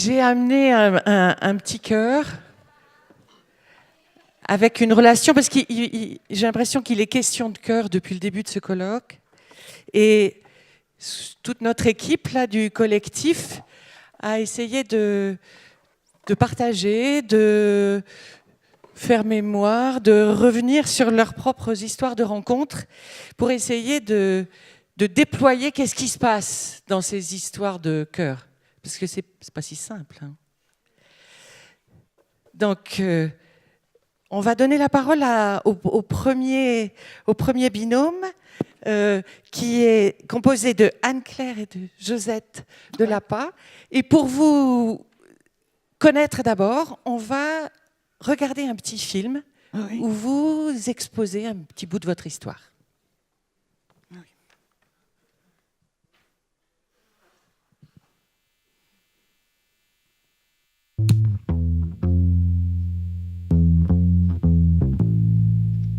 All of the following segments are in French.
J'ai amené un petit chœur avec une relation, parce que j'ai l'impression qu'il est question de chœur depuis le début de ce colloque. Et toute notre équipe là, du collectif a essayé de partager, de faire mémoire, de revenir sur leurs propres histoires de rencontres pour essayer de déployer qu'est-ce qui se passe dans ces histoires de chœur. Parce que c'est pas si simple. Hein. Donc, on va donner la parole au premier binôme qui est composé de Anne-Claire et de Josette de Lapa. Et pour vous connaître d'abord, on va regarder un petit film où vous exposez un petit bout de votre histoire.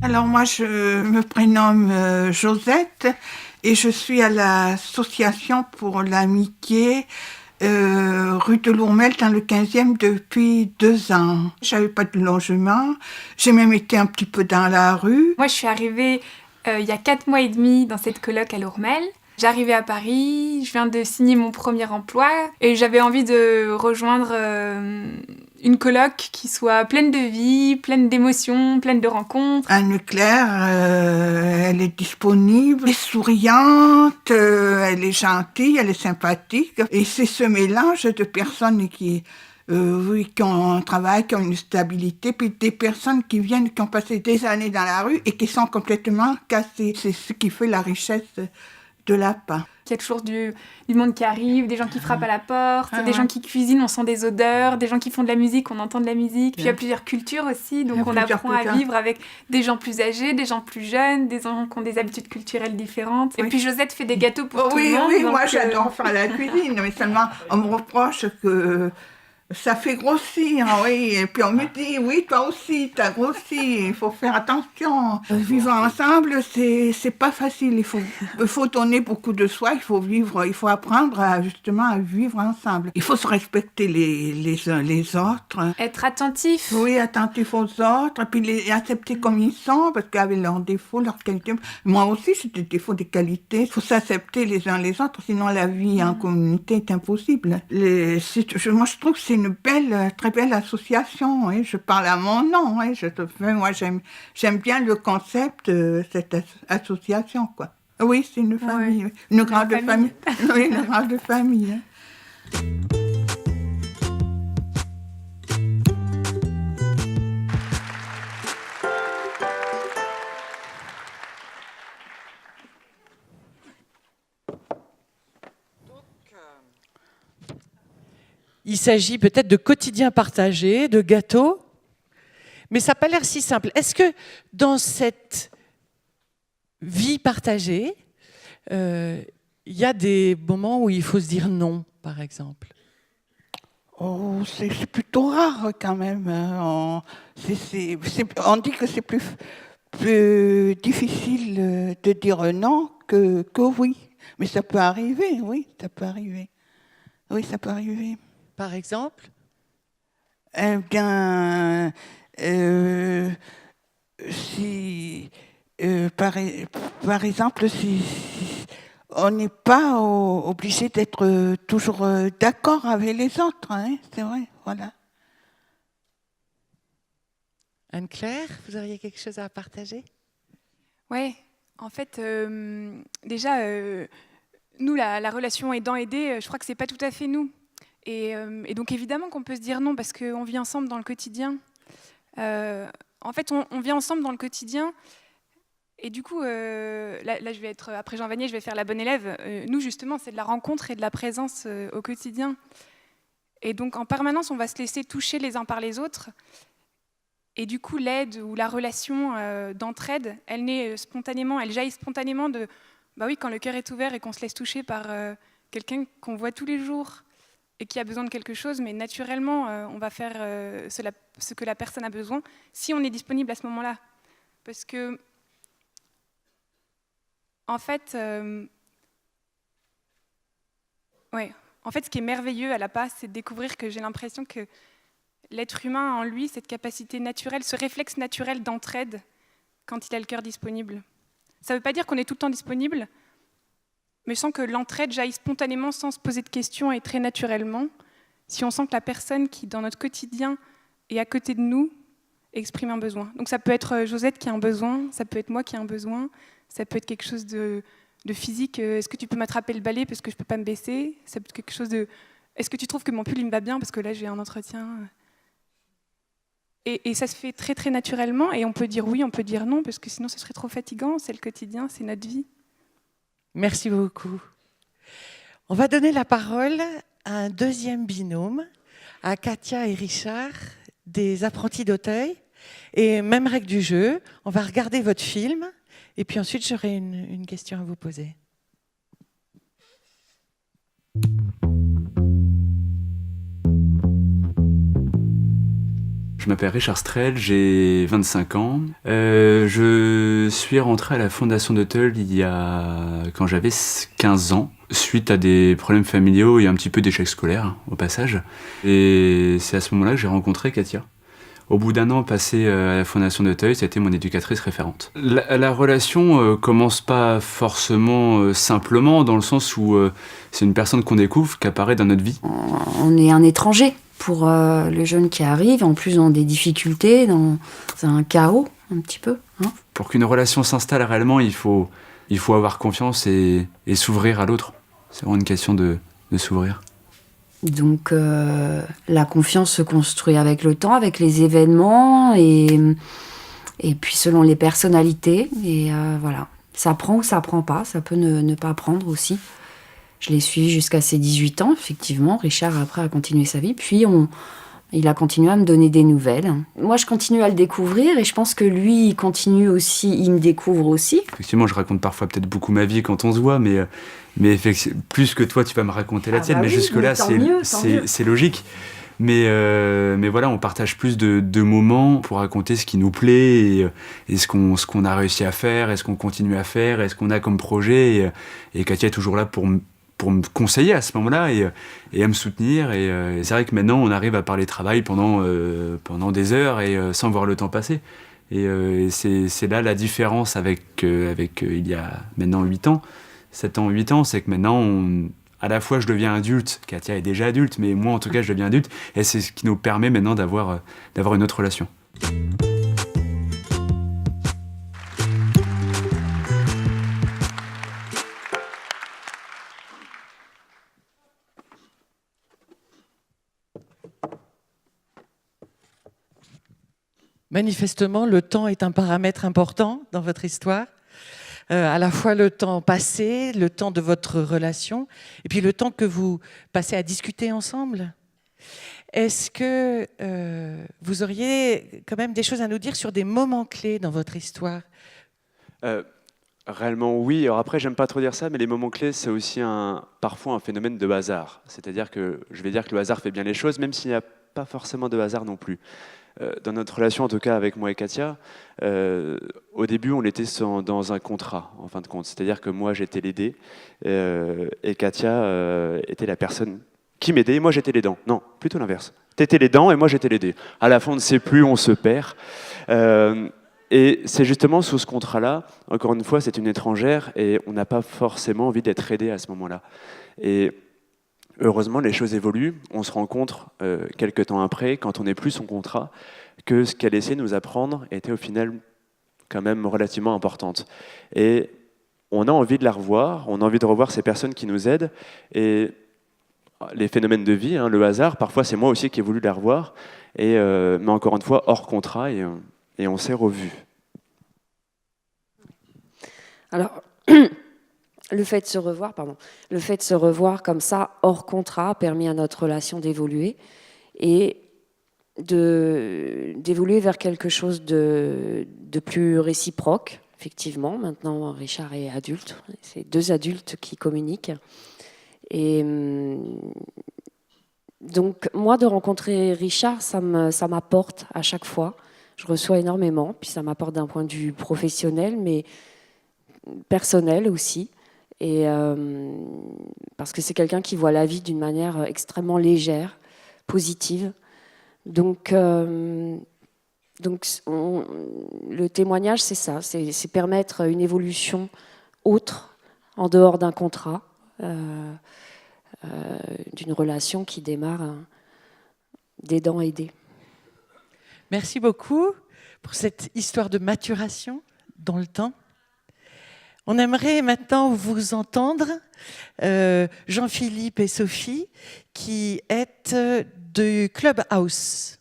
Alors moi, je me prénomme Josette et je suis à l'association pour l'amitié rue de Lourmel dans le 15e depuis 2 ans. J'avais pas de logement, j'ai même été un petit peu dans la rue. Moi, je suis arrivée il y a 4 mois et demi dans cette coloc à Lourmel. J'arrivais à Paris, je viens de signer mon premier emploi et j'avais envie de rejoindre une coloc qui soit pleine de vie, pleine d'émotions, pleine de rencontres. Anne-Claire, elle est disponible, elle est souriante, elle est gentille, elle est sympathique. Et c'est ce mélange de personnes qui ont un travail, qui ont une stabilité, puis des personnes qui viennent, qui ont passé des années dans la rue et qui sont complètement cassées. C'est ce qui fait la richesse de Lapa. Il y a toujours du monde qui arrive, des gens qui frappent à la porte, des gens qui cuisinent, on sent des odeurs, des gens qui font de la musique, on entend de la musique. Puis il y a plusieurs cultures aussi, donc on apprend à vivre avec des gens plus âgés, des gens plus jeunes, des gens qui ont des habitudes culturelles différentes. Et puis Josette fait des gâteaux pour tout le monde. Oui, moi j'adore faire la cuisine, mais seulement on me reproche que ça fait grossir, oui. Et puis on me dit, oui, toi aussi, t'as grossi, il faut faire attention. Vivre ensemble, c'est pas facile. Il faut donner beaucoup de soi, il faut apprendre justement à vivre ensemble. Il faut se respecter les uns les autres. Être attentif. Oui, attentif aux autres, et puis les accepter comme ils sont, parce qu'avec leurs défauts, leurs qualités. Moi aussi, j'ai des défauts, des qualités. Il faut s'accepter les uns les autres, sinon la vie en communauté est impossible. Moi, je trouve que c'est une très belle association. Hein. Je parle à mon nom. Hein. Moi, j'aime bien le concept de cette association, quoi. Oui, c'est une famille. Une grande famille. Oui, une grande famille. Hein. Il s'agit peut-être de quotidiens partagés, de gâteaux, mais ça n'a pas l'air si simple. Est-ce que dans cette vie partagée, il y a des moments où il faut se dire non, par exemple? Oh, c'est plutôt rare quand même. Hein. On dit que c'est plus difficile de dire non que oui. Mais ça peut arriver, oui, ça peut arriver. Oui, ça peut arriver. Par exemple? Eh bien, si, par exemple, si on n'est pas obligé d'être toujours d'accord avec les autres, hein, c'est vrai, voilà. Anne-Claire, vous auriez quelque chose à partager? Oui, en fait, déjà, nous, la relation aidant-aidé, je crois que c'est pas tout à fait nous. Et donc évidemment qu'on peut se dire non parce qu'on vit ensemble dans le quotidien. En fait, on vit ensemble dans le quotidien. Et du coup, là, je vais être, après Jean Vanier, je vais faire la bonne élève. Nous, justement, c'est de la rencontre et de la présence au quotidien. Et donc, en permanence, on va se laisser toucher les uns par les autres. Et du coup, l'aide ou la relation d'entraide, elle naît spontanément, elle jaillit spontanément de, bah oui, quand le cœur est ouvert et qu'on se laisse toucher par quelqu'un qu'on voit tous les jours et qui a besoin de quelque chose, mais naturellement, on va faire ce que la personne a besoin, si on est disponible à ce moment-là. Parce que, en fait, En fait, ce qui est merveilleux à la passe, c'est de découvrir que j'ai l'impression que l'être humain a en lui cette capacité naturelle, ce réflexe naturel d'entraide quand il a le cœur disponible. Ça ne veut pas dire qu'on est tout le temps disponible, mais je sens que l'entraide jaillit spontanément sans se poser de questions et très naturellement. Si on sent que la personne qui, dans notre quotidien, est à côté de nous, exprime un besoin. Donc ça peut être Josette qui a un besoin, ça peut être moi qui ai un besoin, ça peut être quelque chose de physique. Est-ce que tu peux m'attraper le balai parce que je ne peux pas me baisser? Ça peut être quelque chose de... Est-ce que tu trouves que mon pull il me va bien parce que là j'ai un entretien? Et ça se fait très très naturellement et on peut dire oui, on peut dire non parce que sinon ce serait trop fatigant. C'est le quotidien, c'est notre vie. Merci beaucoup. On va donner la parole à un deuxième binôme, à Katia et Richard, des apprentis d'Auteuil. Et même règle du jeu, on va regarder votre film et puis ensuite j'aurai une question à vous poser. Je m'appelle Richard Strel, j'ai 25 ans. Je suis rentré à la Fondation d'Auteuil quand j'avais 15 ans, suite à des problèmes familiaux et un petit peu d'échecs scolaires, au passage. Et c'est à ce moment-là que j'ai rencontré Katia. Au bout d'un an passé à la Fondation d'Auteuil, c'était mon éducatrice référente. La relation commence pas forcément simplement, dans le sens où c'est une personne qu'on découvre, qui apparaît dans notre vie. On est un étranger pour le jeune qui arrive, en plus dans des difficultés, dans un chaos un petit peu. Hein. Pour qu'une relation s'installe réellement, il faut avoir confiance et s'ouvrir à l'autre. C'est vraiment une question de s'ouvrir. Donc la confiance se construit avec le temps, avec les événements et puis selon les personnalités. Et voilà, ça prend ou ça prend pas, ça peut ne pas prendre aussi. Je l'ai suivi jusqu'à ses 18 ans, effectivement. Richard, après, a continué sa vie. Puis, il a continué à me donner des nouvelles. Moi, je continue à le découvrir et je pense que lui, il continue aussi, il me découvre aussi. Effectivement, je raconte parfois peut-être beaucoup ma vie quand on se voit, mais plus que toi, tu vas me raconter la tienne. Bah mais oui, jusque-là, c'est logique. Mais voilà, on partage plus de moments pour raconter ce qui nous plaît et ce qu'on a réussi à faire, et ce qu'on continue à faire, et ce qu'on a comme projet. Et Katia est toujours là pour me conseiller à ce moment-là et à me soutenir. Et c'est vrai que maintenant, on arrive à parler travail pendant des heures et sans voir le temps passer. Et c'est là la différence avec il y a maintenant 8 ans, 7 ans, 8 ans, c'est que maintenant, à la fois je deviens adulte, Katia est déjà adulte, mais moi en tout cas je deviens adulte, et c'est ce qui nous permet maintenant d'avoir une autre relation. Manifestement, le temps est un paramètre important dans votre histoire. À la fois le temps passé, le temps de votre relation, et puis le temps que vous passez à discuter ensemble. Est-ce que vous auriez quand même des choses à nous dire sur des moments clés dans votre histoire ? Réellement, oui. Alors après, j'aime pas trop dire ça, mais les moments clés, c'est aussi parfois un phénomène de hasard. C'est-à-dire que je vais dire que le hasard fait bien les choses, même s'il n'y a pas forcément de hasard non plus. Dans notre relation, en tout cas avec moi et Katia, au début, on était dans un contrat, en fin de compte. C'est-à-dire que moi, j'étais l'aidé et Katia était la personne qui m'aidait et moi, j'étais l'aidant. Non, plutôt l'inverse. T'étais l'aidant et moi, j'étais l'aidé. À la fin, on ne sait plus, on se perd. Et c'est justement sous ce contrat-là, encore une fois, c'est une étrangère et on n'a pas forcément envie d'être aidé à ce moment-là. Et heureusement, les choses évoluent. On se rencontre quelques temps après, quand on n'est plus son contrat, que ce qu'elle essayait de nous apprendre était au final quand même relativement importante. Et on a envie de la revoir, on a envie de revoir ces personnes qui nous aident. Et les phénomènes de vie, hein, le hasard, parfois c'est moi aussi qui ai voulu la revoir, mais encore une fois, hors contrat, et on s'est revus. Alors... Le fait de se revoir comme ça, hors contrat, a permis à notre relation d'évoluer et d'évoluer vers quelque chose de plus réciproque, effectivement. Maintenant, Richard est adulte, c'est 2 adultes qui communiquent. Et donc, moi, de rencontrer Richard, ça m'apporte à chaque fois. Je reçois énormément, puis ça m'apporte d'un point de vue professionnel, mais personnel aussi. Et parce que c'est quelqu'un qui voit la vie d'une manière extrêmement légère, positive. Donc le témoignage, c'est ça, c'est permettre une évolution autre, en dehors d'un contrat, d'une relation qui démarre d'aidant aidé. Merci beaucoup pour cette histoire de maturation dans le temps. On aimerait maintenant vous entendre, Jean-Philippe et Sophie, qui êtes du Clubhouse.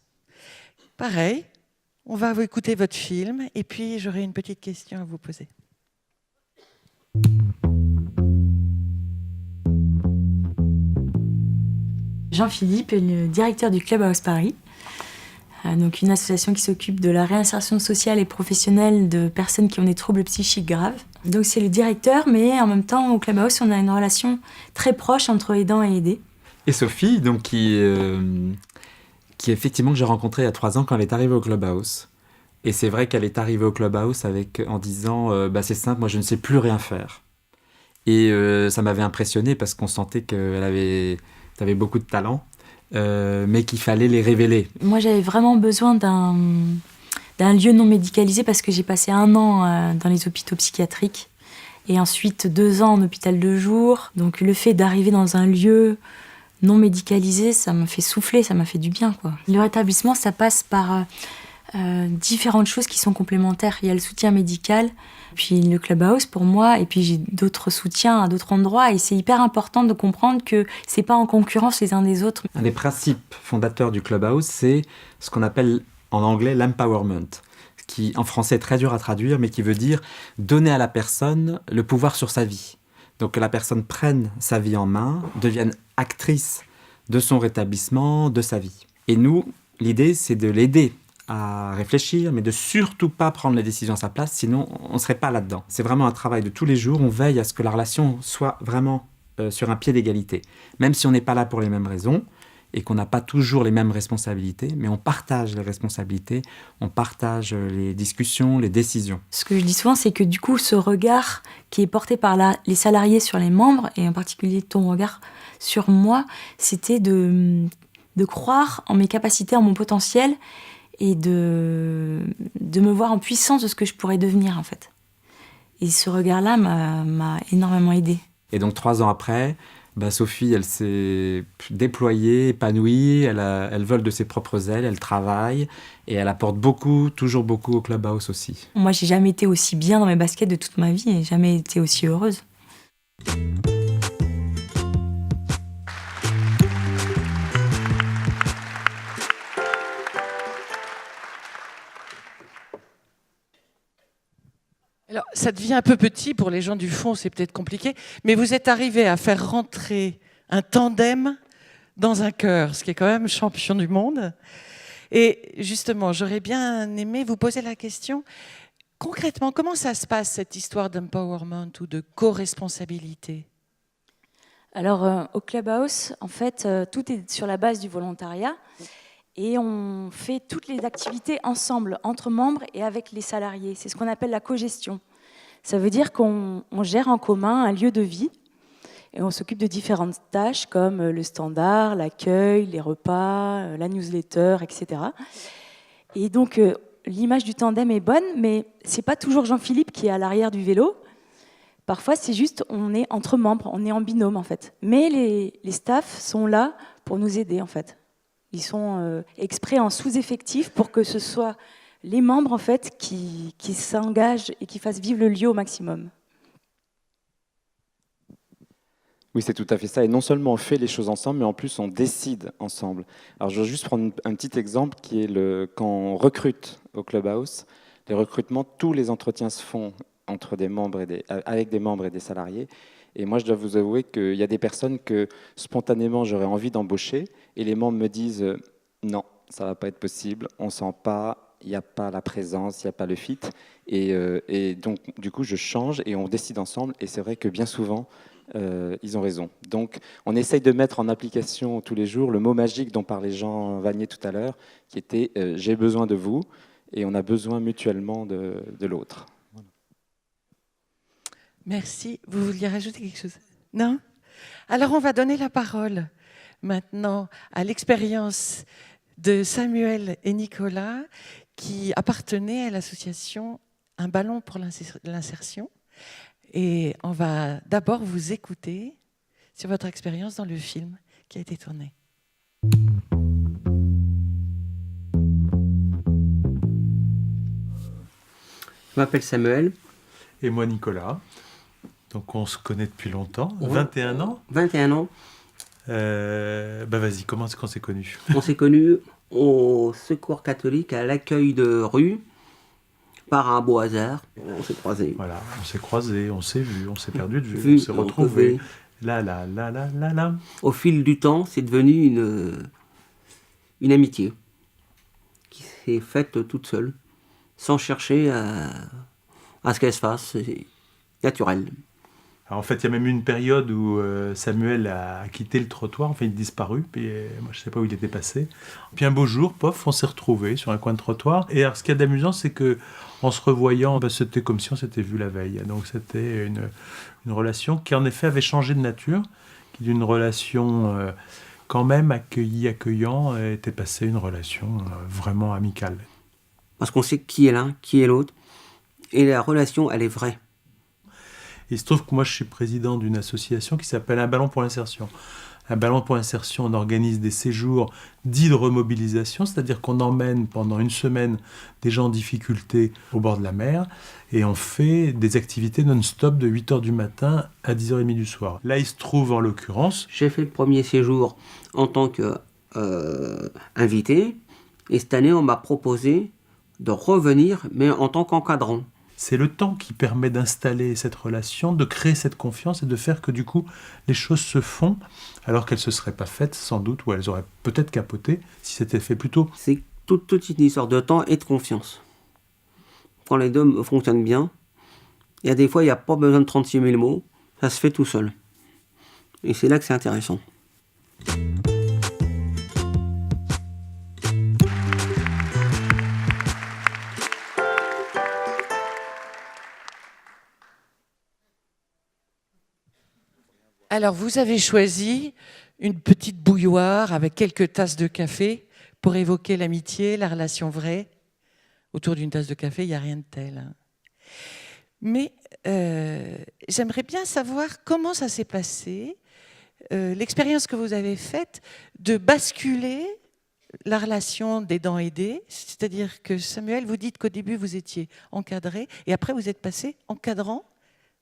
Pareil, on va vous écouter votre film et puis j'aurai une petite question à vous poser. Jean-Philippe est le directeur du Clubhouse Paris, donc une association qui s'occupe de la réinsertion sociale et professionnelle de personnes qui ont des troubles psychiques graves. Donc c'est le directeur, mais en même temps au Clubhouse on a une relation très proche entre aidant et aidé. Et Sophie, donc qui effectivement que j'ai rencontrée il y a 3 ans quand elle est arrivée au Clubhouse. Et c'est vrai qu'elle est arrivée au Clubhouse en disant c'est simple, moi je ne sais plus rien faire. Et ça m'avait impressionné parce qu'on sentait qu'elle avait beaucoup de talent, mais qu'il fallait les révéler. Moi j'avais vraiment besoin d'un lieu non médicalisé parce que j'ai passé 1 an dans les hôpitaux psychiatriques et ensuite 2 ans en hôpital de jour. Donc le fait d'arriver dans un lieu non médicalisé, ça m'a fait souffler, ça m'a fait du bien, quoi. Le rétablissement, ça passe par différentes choses qui sont complémentaires. Il y a le soutien médical, puis le Clubhouse pour moi, et puis j'ai d'autres soutiens à d'autres endroits. Et c'est hyper important de comprendre que c'est pas en concurrence les uns des autres. Un des principes fondateurs du Clubhouse, c'est ce qu'on appelle en anglais l'empowerment, qui en français est très dur à traduire, mais qui veut dire donner à la personne le pouvoir sur sa vie. Donc que la personne prenne sa vie en main, devienne actrice de son rétablissement, de sa vie. Et nous, l'idée, c'est de l'aider à réfléchir, mais de surtout pas prendre les décisions à sa place, sinon on ne serait pas là-dedans. C'est vraiment un travail de tous les jours, on veille à ce que la relation soit vraiment sur un pied d'égalité. Même si on n'est pas là pour les mêmes raisons, et qu'on n'a pas toujours les mêmes responsabilités, mais on partage les responsabilités, on partage les discussions, les décisions. Ce que je dis souvent, c'est que du coup, ce regard qui est porté par les salariés sur les membres, et en particulier ton regard sur moi, c'était de croire en mes capacités, en mon potentiel, et de me voir en puissance de ce que je pourrais devenir, en fait. Et ce regard-là m'a énormément aidée. Et donc 3 ans après, Sophie, elle s'est déployée, épanouie, elle vole de ses propres ailes, elle travaille et elle apporte beaucoup, toujours beaucoup au Clubhouse aussi. Moi, j'ai jamais été aussi bien dans mes baskets de toute ma vie et jamais été aussi heureuse. Alors, ça devient un peu petit pour les gens du fond, c'est peut-être compliqué, mais vous êtes arrivé à faire rentrer un tandem dans un chœur, ce qui est quand même champion du monde. Et justement, j'aurais bien aimé vous poser la question, concrètement, comment ça se passe cette histoire d'empowerment ou de co-responsabilité ? Alors, au Clubhouse, en fait, tout est sur la base du volontariat et on fait toutes les activités ensemble, entre membres et avec les salariés. C'est ce qu'on appelle la cogestion. Ça veut dire qu'on gère en commun un lieu de vie et on s'occupe de différentes tâches comme le standard, l'accueil, les repas, la newsletter, etc. Et donc, l'image du tandem est bonne, mais c'est pas toujours Jean-Philippe qui est à l'arrière du vélo. Parfois, c'est juste, on est entre membres, on est en binôme, en fait. Mais les staffs sont là pour nous aider, en fait. Ils sont exprès en sous-effectif pour que ce soit les membres, en fait, qui s'engagent et qui fassent vivre le lieu au maximum. Oui, c'est tout à fait ça. Et non seulement on fait les choses ensemble, mais en plus on décide ensemble. Alors je vais juste prendre un petit exemple qui est quand on recrute au Clubhouse. Les recrutements, tous les entretiens se font entre des membres avec des membres et des salariés. Et moi, je dois vous avouer qu'il y a des personnes que spontanément j'aurais envie d'embaucher et les membres me disent non, ça va pas être possible, on sent pas, il n'y a pas la présence, il n'y a pas le fit. Et donc, du coup, je change et on décide ensemble. Et c'est vrai que bien souvent, ils ont raison. Donc, on essaye de mettre en application tous les jours le mot magique dont parlait Jean Vanier tout à l'heure, qui était « j'ai besoin de vous » et on a besoin mutuellement de l'autre. Voilà. Merci. Vous vouliez rajouter quelque chose? Non? Alors, on va donner la parole maintenant à l'expérience de Samuel et Nicolas qui appartenaient à l'association Un ballon pour l'insertion. Et on va d'abord vous écouter sur votre expérience dans le film qui a été tourné. Je m'appelle Samuel. Et moi, Nicolas. Donc, on se connaît depuis longtemps. 21 ans. 21 ans. Vas-y, comment est-ce qu'on s'est connus? On s'est connus au Secours catholique à l'accueil de rue. Par un beau hasard, on s'est croisés. Voilà, on s'est croisés, on s'est vus, on s'est perdu de vue, on s'est retrouvés. Là. Au fil du temps, c'est devenu une amitié qui s'est faite toute seule, sans chercher à ce qu'elle se fasse. C'est naturel. Alors, en fait, il y a même eu une période où Samuel a quitté le trottoir, enfin il a disparu, puis moi je ne sais pas où il était passé. Puis un beau jour, pof, on s'est retrouvés sur un coin de trottoir. Et alors ce qu'il y a d'amusant, c'est que en se revoyant, c'était comme si on s'était vu la veille. Donc c'était une relation qui en effet avait changé de nature, qui d'une relation quand même accueillant était passée une relation vraiment amicale. Parce qu'on sait qui est l'un, qui est l'autre, et la relation, elle est vraie. Il se trouve que moi, je suis président d'une association qui s'appelle Un ballon pour l'insertion. Un ballon pour l'insertion, on organise des séjours dits de remobilisation, c'est-à-dire qu'on emmène pendant une semaine des gens en difficulté au bord de la mer et on fait des activités non-stop de 8h du matin à 10h30 du soir. Là, il se trouve en l'occurrence... J'ai fait le premier séjour en tant qu'invité et cette année, on m'a proposé de revenir, mais en tant qu'encadrant. C'est le temps qui permet d'installer cette relation, de créer cette confiance et de faire que du coup, les choses se font alors qu'elles ne se seraient pas faites sans doute, ou elles auraient peut-être capoté si c'était fait plus tôt. C'est toute une histoire de temps et de confiance. Quand les deux fonctionnent bien, il y a des fois, il n'y a pas besoin de 36 000 mots, ça se fait tout seul. Et c'est là que c'est intéressant. Alors, vous avez choisi une petite bouilloire avec quelques tasses de café pour évoquer l'amitié, la relation vraie. Autour d'une tasse de café, il n'y a rien de tel. Hein. Mais j'aimerais bien savoir comment ça s'est passé, l'expérience que vous avez faite de basculer la relation d'aidant-aidé, c'est-à-dire que Samuel, vous dites qu'au début, vous étiez encadré et après, vous êtes passé encadrant.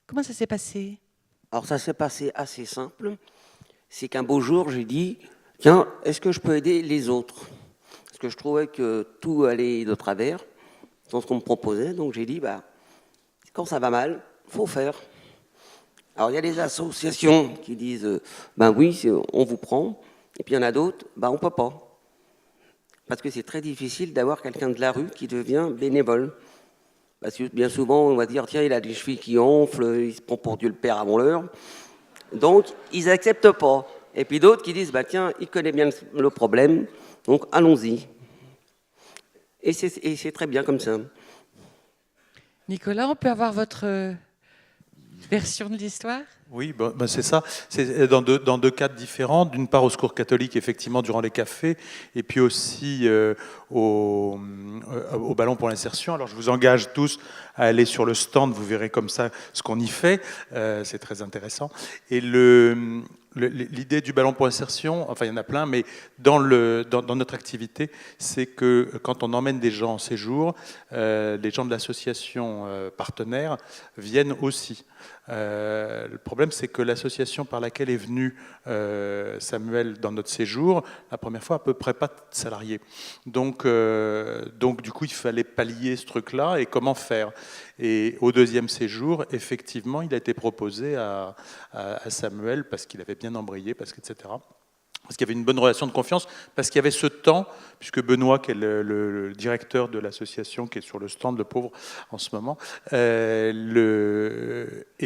Comment ça s'est passé ? Alors ça s'est passé assez simple, c'est qu'un beau jour j'ai dit « Tiens, est-ce que je peux aider les autres ?» Parce que je trouvais que tout allait de travers dans ce qu'on me proposait, donc j'ai dit « Quand ça va mal, il faut faire. » Alors il y a des associations qui disent « Oui, on vous prend », et puis il y en a d'autres « On ne peut pas ». Parce que c'est très difficile d'avoir quelqu'un de la rue qui devient bénévole. Parce que bien souvent, on va dire, tiens, il a des chevilles qui enflent, il se prend pour Dieu le Père avant l'heure. Donc, ils n'acceptent pas. Et puis d'autres qui disent, tiens, il connaît bien le problème, donc allons-y. Et c'est très bien comme ça. Nicolas, on peut avoir votre version de l'histoire ? Oui, c'est ça. C'est dans deux cadres différents. D'une part, au Secours catholique, effectivement, durant les cafés, et puis aussi au ballon pour l'insertion. Alors, je vous engage tous à aller sur le stand. Vous verrez comme ça ce qu'on y fait. C'est très intéressant. Et l'idée du ballon pour l'insertion, enfin, il y en a plein, mais dans notre activité, c'est que quand on emmène des gens en séjour, les gens de l'association partenaire viennent aussi. Le problème, c'est que l'association par laquelle est venu Samuel dans notre séjour, la première fois, à peu près pas de salariés. Donc, du coup, il fallait pallier ce truc-là et comment faire. Et au deuxième séjour, effectivement, il a été proposé à Samuel parce qu'il avait bien embrayé, etc. parce qu'il y avait une bonne relation de confiance, parce qu'il y avait ce temps, puisque Benoît, qui est le directeur de l'association, qui est sur le stand, le pauvre, en ce moment, et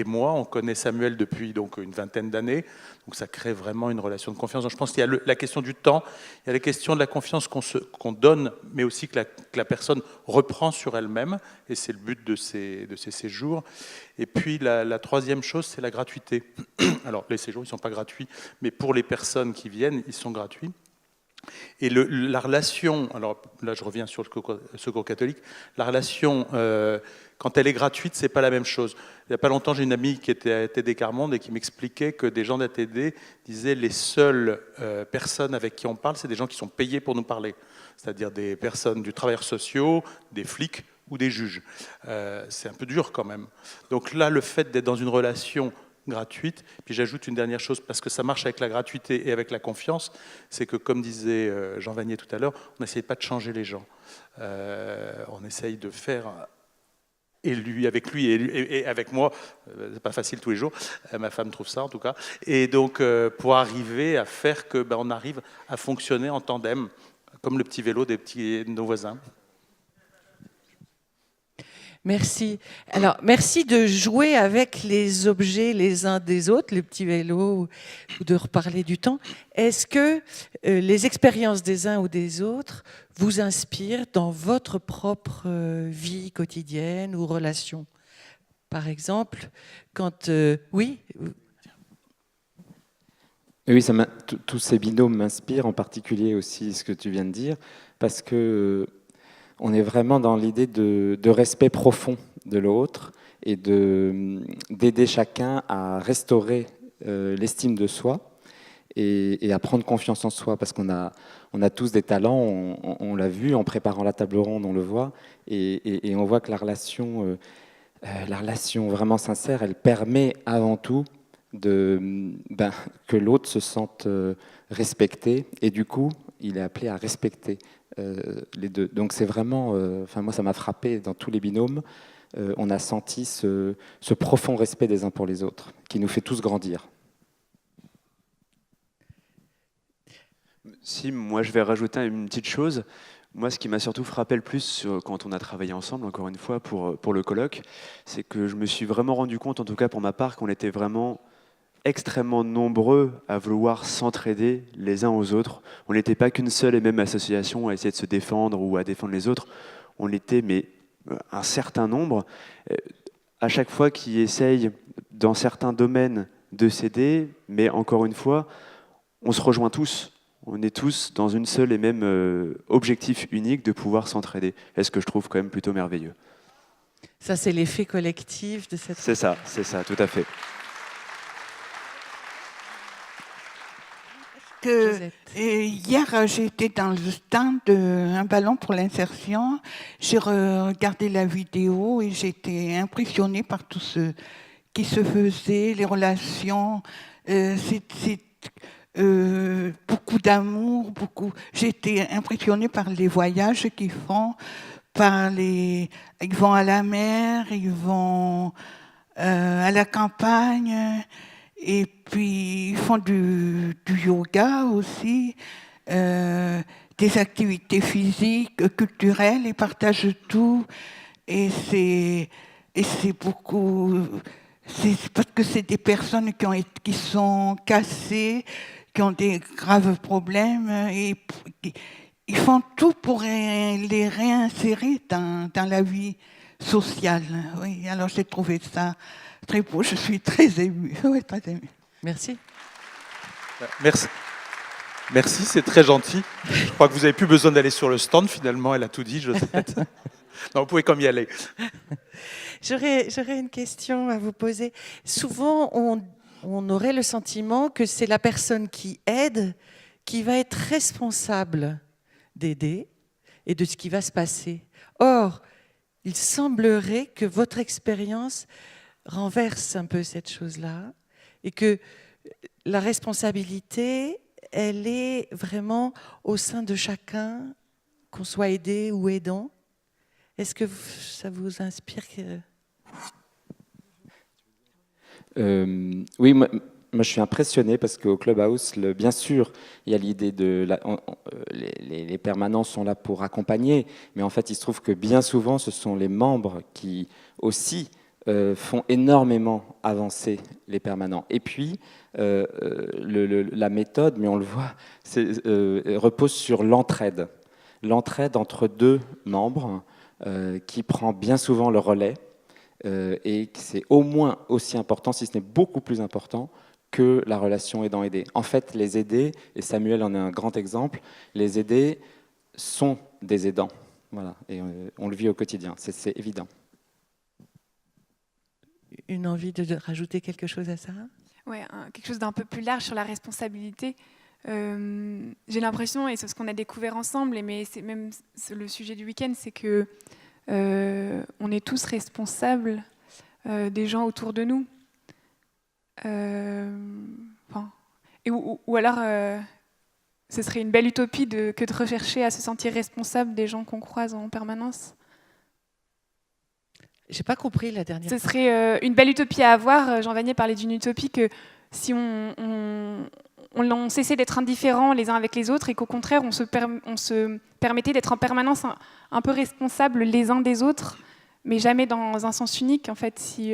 moi, on connaît Samuel depuis donc une vingtaine d'années, donc ça crée vraiment une relation de confiance. Donc je pense qu'il y a la question du temps, il y a la question de la confiance qu'on donne, mais aussi que la personne reprend sur elle-même, et c'est le but de ces séjours. Et puis la troisième chose, c'est la gratuité. Alors les séjours, ils ne sont pas gratuits, mais pour les personnes qui viennent, ils sont gratuits. Et la relation, alors là je reviens sur le secours catholique, la relation, quand elle est gratuite, c'est pas la même chose. Il n'y a pas longtemps, j'ai une amie qui était à ATD Carmonde et qui m'expliquait que des gens d'ATD disaient les seules personnes avec qui on parle, c'est des gens qui sont payés pour nous parler. C'est-à-dire des personnes du travailleur social, des flics ou des juges. C'est un peu dur quand même. Donc là, le fait d'être dans une relation gratuite, puis j'ajoute une dernière chose, parce que ça marche avec la gratuité et avec la confiance, c'est que, comme disait Jean Vanier tout à l'heure, on n'essaye pas de changer les gens. On essaye de faire, et lui avec lui et avec moi, c'est pas facile tous les jours, ma femme trouve ça en tout cas, et donc pour arriver à faire que on arrive à fonctionner en tandem, comme le petit vélo de nos voisins. Merci. Alors, merci de jouer avec les objets les uns des autres, le petit vélo, ou de reparler du temps. Est-ce que les expériences des uns ou des autres vous inspirent dans votre propre vie quotidienne ou relation? Par exemple, quand... oui. Oui, tous ces binômes m'inspirent, en particulier aussi ce que tu viens de dire, parce que on est vraiment dans l'idée de respect profond de l'autre et d'aider chacun à restaurer l'estime de soi et à prendre confiance en soi, parce qu'on a tous des talents, on l'a vu en préparant la table ronde, on le voit, et on voit que la relation vraiment sincère, elle permet avant tout que l'autre se sente respecté, et du coup, il est appelé à respecter les deux. Donc c'est vraiment, moi ça m'a frappé dans tous les binômes, on a senti ce profond respect des uns pour les autres, qui nous fait tous grandir. Si, moi je vais rajouter une petite chose. Moi, ce qui m'a surtout frappé le plus quand on a travaillé ensemble, encore une fois, pour le colloque, c'est que je me suis vraiment rendu compte, en tout cas pour ma part, qu'on était vraiment extrêmement nombreux à vouloir s'entraider les uns aux autres. On n'était pas qu'une seule et même association à essayer de se défendre ou à défendre les autres. On était, mais un certain nombre, à chaque fois qui essayent, dans certains domaines, de s'aider, mais encore une fois, on se rejoint tous. On est tous dans une seule et même objectif unique de pouvoir s'entraider. Et ce que je trouve quand même plutôt merveilleux. Ça, c'est l'effet collectif de cette... C'est ça, tout à fait. Hier, j'ai été dans le stand d'un ballon pour l'insertion. J'ai regardé la vidéo et j'ai été impressionnée par tout ce qui se faisait, les relations. C'est beaucoup d'amour, beaucoup. J'ai été impressionnée par les voyages qu'ils font, ils vont à la mer, ils vont à la campagne. Et puis, ils font du yoga aussi, des activités physiques, culturelles, ils partagent tout. Et c'est beaucoup... C'est parce que c'est des personnes qui sont cassées, qui ont des graves problèmes, et ils font tout pour les réinsérer dans la vie sociale. Oui, alors j'ai trouvé ça très beau, je suis très émue. Oui, très émue. Merci. Merci, c'est très gentil. Je crois que vous n'avez plus besoin d'aller sur le stand, finalement, elle a tout dit, Josette. Non, vous pouvez comme y aller. J'aurais une question à vous poser. Souvent, on aurait le sentiment que c'est la personne qui aide qui va être responsable d'aider et de ce qui va se passer. Or, il semblerait que votre expérience renverse un peu cette chose-là et que la responsabilité, elle est vraiment au sein de chacun, qu'on soit aidé ou aidant. Est-ce que ça vous inspire Oui, moi, je suis impressionné parce qu'au Clubhouse, bien sûr, il y a l'idée de... les permanents sont là pour accompagner, mais en fait, il se trouve que bien souvent, ce sont les membres qui aussi font énormément avancer les permanents. Et puis, la méthode, mais on le voit, repose sur l'entraide. L'entraide entre deux membres qui prend bien souvent le relais et c'est au moins aussi important, si ce n'est beaucoup plus important, que la relation aidant-aidé. En fait, les aidés, et Samuel en est un grand exemple, les aidés sont des aidants. Voilà, et on le vit au quotidien, c'est évident. Une envie de rajouter quelque chose à ça? Ouais, quelque chose d'un peu plus large sur la responsabilité. J'ai l'impression, et c'est ce qu'on a découvert ensemble, mais c'est même le sujet du week-end, c'est que on est tous responsables des gens autour de nous. Ou alors, ce serait une belle utopie que de rechercher à se sentir responsable des gens qu'on croise en permanence. J'ai pas compris la dernière. Ce serait une belle utopie à avoir. Jean Vanier parlait d'une utopie que si on cessait d'être indifférents les uns avec les autres et qu'au contraire on se permettait d'être en permanence un peu responsables les uns des autres, mais jamais dans un sens unique en fait, si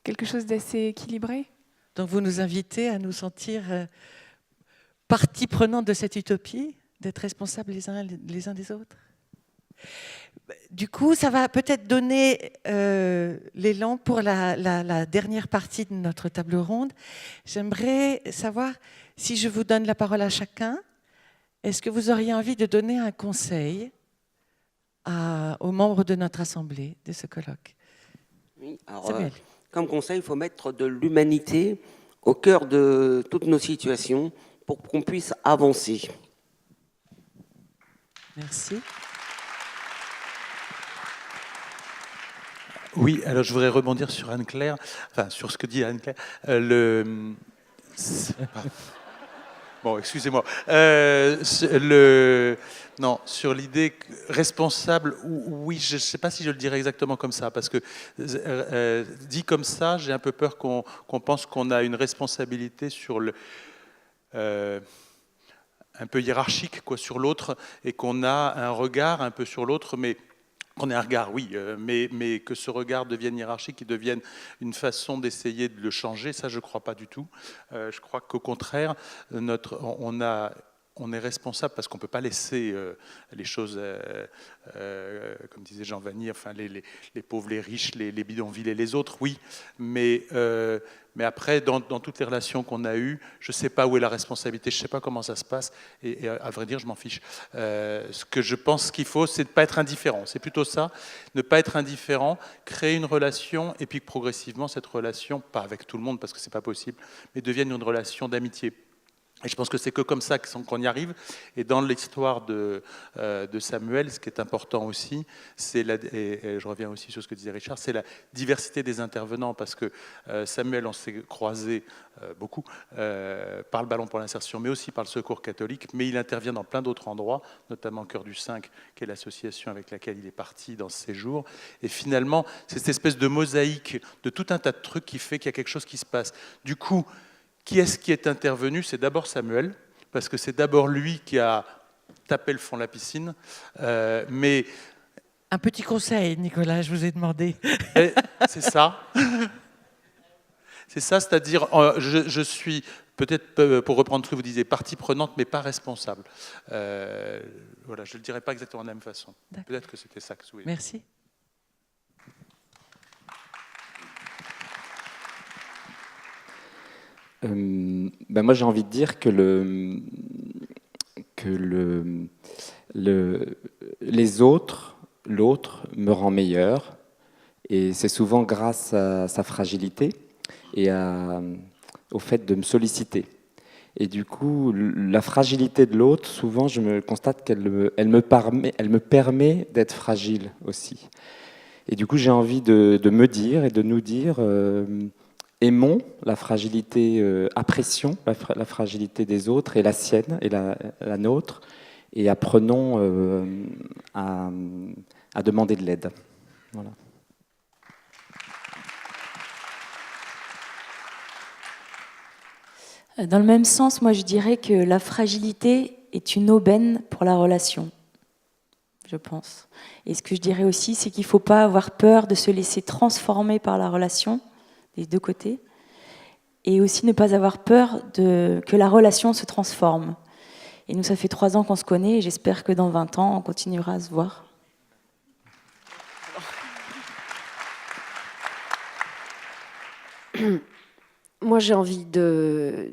quelque chose d'assez équilibré. Donc vous nous invitez à nous sentir partie prenante de cette utopie, d'être responsables les uns des autres. Du coup, ça va peut-être donner l'élan pour la dernière partie de notre table ronde. J'aimerais savoir, si je vous donne la parole à chacun, est-ce que vous auriez envie de donner un conseil aux membres de notre assemblée, de ce colloque? Oui, alors, comme conseil, il faut mettre de l'humanité au cœur de toutes nos situations pour qu'on puisse avancer. Merci. Oui, alors je voudrais rebondir sur Anne-Claire, enfin sur ce que dit Anne-Claire. Bon, excusez-moi. Non, sur l'idée responsable, oui, je ne sais pas si je le dirais exactement comme ça, parce que dit comme ça, j'ai un peu peur qu'on pense qu'on a une responsabilité sur un peu hiérarchique quoi, sur l'autre, et qu'on a un regard un peu sur l'autre, mais qu'on ait un regard, oui, mais que ce regard devienne hiérarchique, qu'il devienne une façon d'essayer de le changer, ça je ne crois pas du tout. Je crois qu'au contraire, on est responsable parce qu'on ne peut pas laisser les choses, comme disait Jean Vanier, enfin, les pauvres, les riches, les bidonvilles et les autres, oui, mais après, dans toutes les relations qu'on a eues, je ne sais pas où est la responsabilité, je ne sais pas comment ça se passe, et à vrai dire, je m'en fiche. Ce que je pense qu'il faut, c'est de ne pas être indifférent. C'est plutôt ça, ne pas être indifférent, créer une relation, et puis que progressivement, cette relation, pas avec tout le monde, parce que ce n'est pas possible, mais devienne une relation d'amitié. Et je pense que c'est que comme ça qu'on y arrive. Et dans l'histoire de Samuel, ce qui est important aussi, et je reviens aussi sur ce que disait Richard, c'est la diversité des intervenants, parce que Samuel, on s'est croisé beaucoup par le Ballon pour l'insertion, mais aussi par le Secours catholique, mais il intervient dans plein d'autres endroits, notamment Cœur du 5, qui est l'association avec laquelle il est parti dans ce séjour. Et finalement, c'est cette espèce de mosaïque de tout un tas de trucs qui fait qu'il y a quelque chose qui se passe. Du coup, qui est-ce qui est intervenu? C'est d'abord Samuel, parce que c'est d'abord lui qui a tapé le fond de la piscine. Mais un petit conseil, Nicolas, je vous ai demandé. C'est ça. C'est ça, c'est-à-dire, je suis, peut-être pour reprendre ce que vous disiez, partie prenante, mais pas responsable. Voilà, je ne le dirais pas exactement de la même façon. Peut-être que c'était ça que vous voulez. Merci. Moi, j'ai envie de dire que les autres, l'autre me rend meilleur, et c'est souvent grâce à sa fragilité et au fait de me solliciter. Et du coup, la fragilité de l'autre, souvent, je me constate qu'elle me permet d'être fragile aussi. Et du coup, j'ai envie de me dire et de nous dire... aimons la fragilité, apprécions la fragilité des autres et la sienne et la nôtre, et apprenons à demander de l'aide. Voilà. Dans le même sens, moi je dirais que la fragilité est une aubaine pour la relation, je pense. Et ce que je dirais aussi, c'est qu'il ne faut pas avoir peur de se laisser transformer par la relation, des deux côtés, et aussi ne pas avoir peur que la relation se transforme. Et nous, ça fait 3 ans qu'on se connaît, et j'espère que dans 20 ans, on continuera à se voir. Moi, j'ai envie de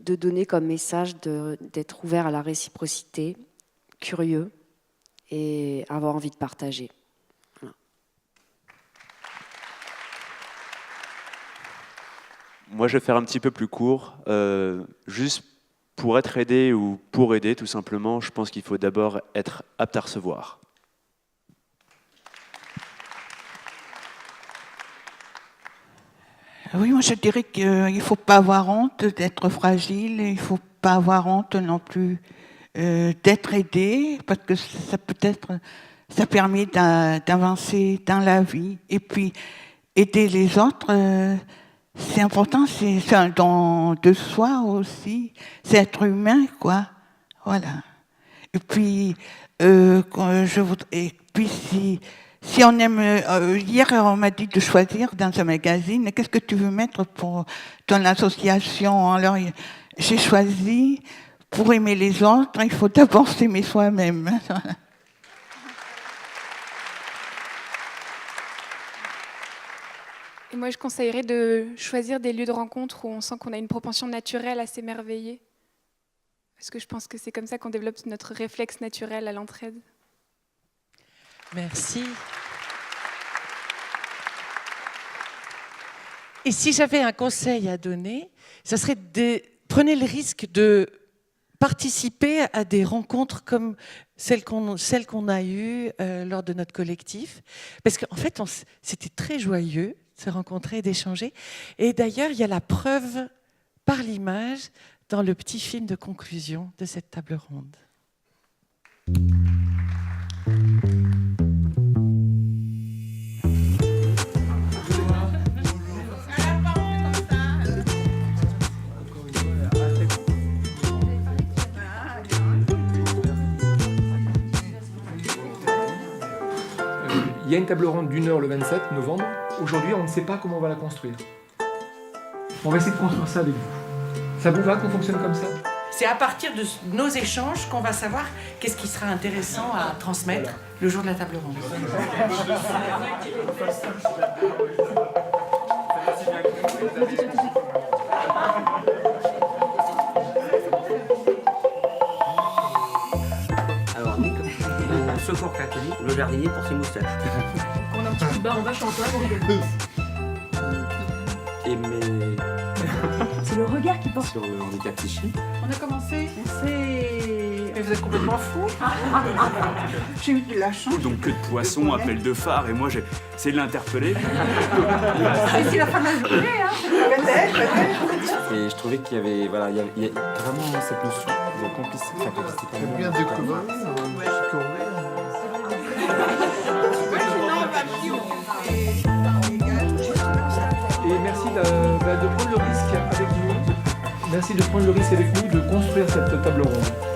donner comme message d'être ouvert à la réciprocité, curieux et avoir envie de partager. Voilà. Moi, je vais faire un petit peu plus court. Juste pour être aidé ou pour aider, tout simplement, je pense qu'il faut d'abord être apte à recevoir. Oui, moi je dirais qu'il ne faut pas avoir honte d'être fragile, et il ne faut pas avoir honte non plus d'être aidé, parce que ça permet d'avancer dans la vie. Et puis aider les autres, c'est important, c'est un don de soi aussi, c'est être humain, quoi. Voilà. Et puis, si on aime, hier on m'a dit de choisir dans un magazine, qu'est-ce que tu veux mettre pour ton association? Alors j'ai choisi, pour aimer les autres, il faut d'abord s'aimer soi-même. Et moi, je conseillerais de choisir des lieux de rencontre où on sent qu'on a une propension naturelle à s'émerveiller. Parce que je pense que c'est comme ça qu'on développe notre réflexe naturel à l'entraide. Merci. Et si j'avais un conseil à donner, ça serait prenez le risque de participer à des rencontres comme celles qu'on a eues lors de notre collectif. Parce qu'en fait, c'était très joyeux de se rencontrer et d'échanger. Et d'ailleurs, il y a la preuve par l'image dans le petit film de conclusion de cette table ronde. Il y a une table ronde d'1 heure le 27 novembre. Aujourd'hui, on ne sait pas comment on va la construire. On va essayer de construire ça avec vous. Ça vous va qu'on fonctionne comme ça? C'est à partir de nos échanges qu'on va savoir qu'est-ce qui sera intéressant à transmettre le jour de la table ronde. Alors, Nick, le secours catholique, le jardinier pour ses moustaches. On a un petit coup de barre en vache en toi, on rigole. Et mais C'est le regard qui porte. sur le handicap psychique. On a commencé. Mais vous êtes complètement fou. J'ai eu de la chance. Donc que de poissons, appel de phare, et moi j'ai essayé de l'interpeller. C'est la fin de la journée, hein. Et je trouvais qu'il y avait, voilà, il y a vraiment cette notion de complicité. Enfin, complicité C'est bien découvert. Et merci de prendre le risque avec nous. Merci de prendre le risque avec nous de construire cette table ronde.